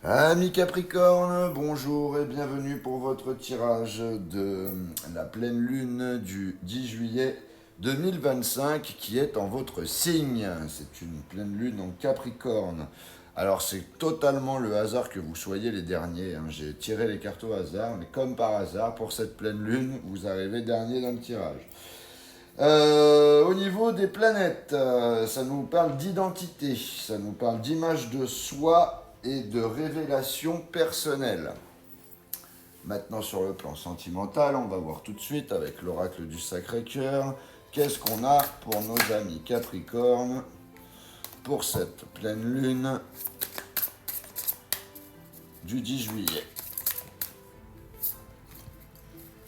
Amis Capricorne, bonjour et bienvenue pour votre tirage de la pleine lune du 10 juillet 2025 qui est en votre signe. C'est une pleine lune en Capricorne. Alors c'est totalement le hasard que vous soyez les derniers, hein. J'ai tiré les cartes au hasard, mais comme par hasard, pour cette pleine lune, vous arrivez dernier dans le tirage. Au niveau des planètes, ça nous parle d'identité, ça nous parle d'image de soi et de révélation personnelle. Maintenant sur le plan sentimental, on va voir tout de suite avec l'oracle du Sacré-Cœur, qu'est-ce qu'on a pour nos amis Capricorne pour cette pleine lune du 10 juillet.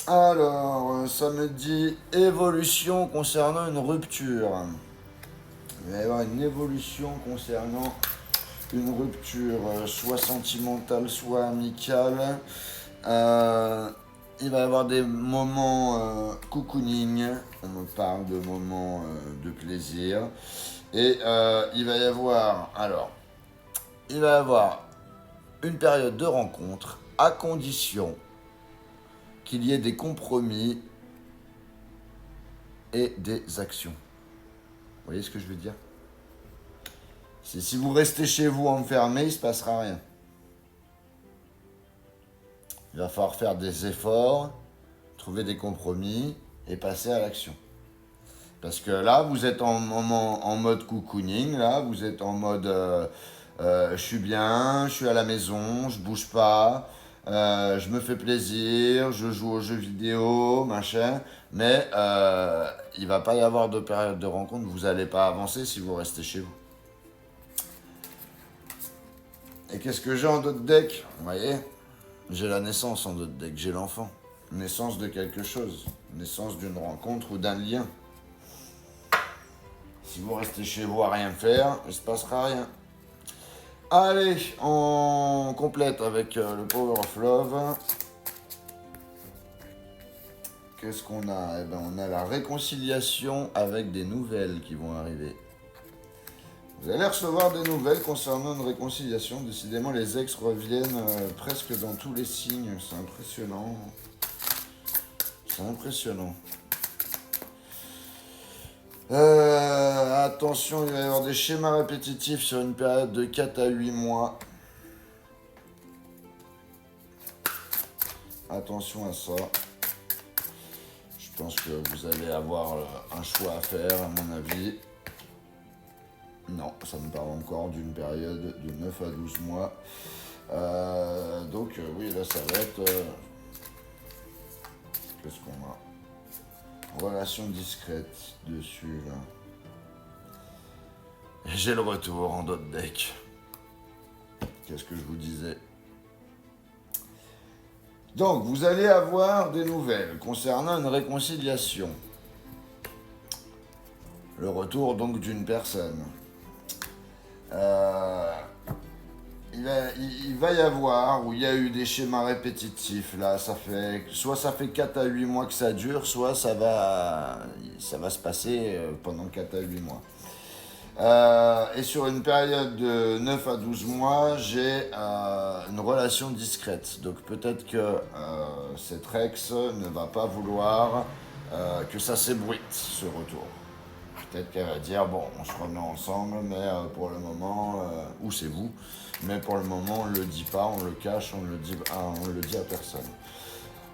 Alors, ça me dit évolution concernant une rupture. Il va y avoir une évolution concernant une rupture, soit sentimentale, soit amicale. Il va y avoir des moments cocooning. On me parle de moments de plaisir. Et il va y avoir, une période de rencontre à condition qu'il y ait des compromis et des actions. Vous voyez ce que je veux dire? Si vous restez chez vous enfermé, il ne se passera rien. Il va falloir faire des efforts, trouver des compromis et passer à l'action. Parce que là, vous êtes en mode cocooning, là, vous êtes en mode je suis bien, je suis à la maison, je bouge pas, je me fais plaisir, je joue aux jeux vidéo, machin, mais il va pas y avoir de période de rencontre, vous n'allez pas avancer si vous restez chez vous. Et qu'est-ce que j'ai en d'autres deck? Vous voyez, j'ai la naissance en d'autres deck, j'ai l'enfant. Naissance de quelque chose, naissance d'une rencontre ou d'un lien. Si vous restez chez vous à rien faire, il ne se passera rien. Allez, on complète avec le Power of Love. Qu'est-ce qu'on a? Eh ben, on a la réconciliation avec des nouvelles qui vont arriver. Vous allez recevoir des nouvelles concernant une réconciliation. Décidément, les ex reviennent presque dans tous les signes. C'est impressionnant. C'est impressionnant. Attention, il va y avoir des schémas répétitifs sur une période de 4 à 8 mois. Attention à ça. Je pense que vous allez avoir un choix à faire, à mon avis. Non, ça me parle encore d'une période de 9 à 12 mois. Oui, là, ça va être... Qu'est-ce qu'on a? Relation discrète dessus, là. Et j'ai le retour en d'autres decks. Qu'est-ce que je vous disais? Donc, vous allez avoir des nouvelles concernant une réconciliation. Le retour, donc, d'une personne. Il va y avoir, où il y a eu des schémas répétitifs, là, soit ça fait 4 à 8 mois que ça dure, soit ça va se passer pendant 4 à 8 mois. Et sur une période de 9 à 12 mois, j'ai une relation discrète. Donc peut-être que cette ex ne va pas vouloir que ça s'ébruite, ce retour. Peut-être qu'elle va dire, bon, on se remet ensemble, mais pour le moment, ou c'est vous, mais pour le moment, on ne le dit pas, on le cache, on le dit à personne.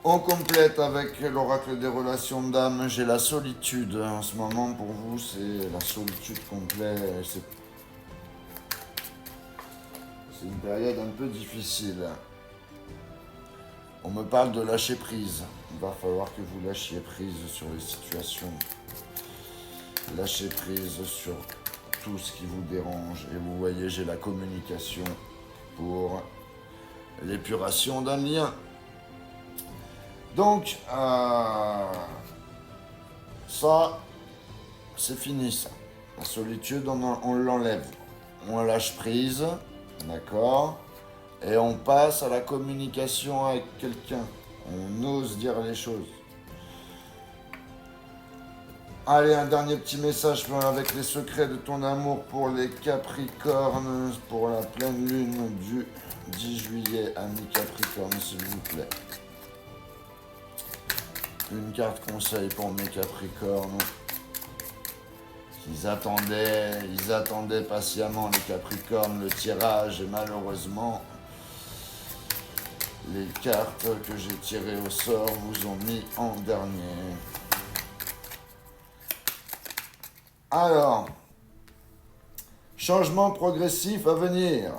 On complète avec l'oracle des relations d'âme. J'ai la solitude. En ce moment, pour vous, c'est la solitude complète. C'est une période un peu difficile. On me parle de lâcher prise. Il va falloir que vous lâchiez prise sur les situations. Lâchez prise sur tout ce qui vous dérange. Et vous voyez, j'ai la communication pour l'épuration d'un lien. Donc, ça, c'est fini ça. La solitude, on l'enlève. On lâche prise, d'accord? Et on passe à la communication avec quelqu'un. On ose dire les choses. Allez, un dernier petit message avec les secrets de ton amour pour les Capricornes, pour la pleine lune du 10 juillet, amis Capricornes, s'il vous plaît. Une carte conseil pour mes Capricornes. Ils attendaient patiemment les Capricornes le tirage et malheureusement les cartes que j'ai tirées au sort vous ont mis en dernier. Alors, changement progressif à venir.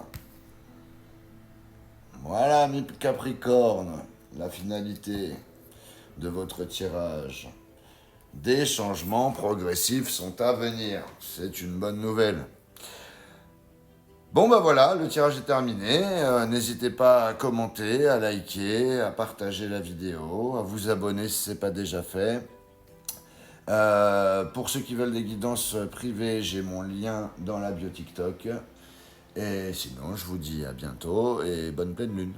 Voilà mes Capricornes, la finalité de votre tirage. Des changements progressifs sont à venir. C'est une bonne nouvelle. Bon bah voilà, le tirage est terminé. N'hésitez pas à commenter, à liker, à partager la vidéo, à vous abonner si ce n'est pas déjà fait. Pour ceux qui veulent des guidances privées, j'ai mon lien dans la bio TikTok. Et sinon, je vous dis à bientôt et bonne pleine lune.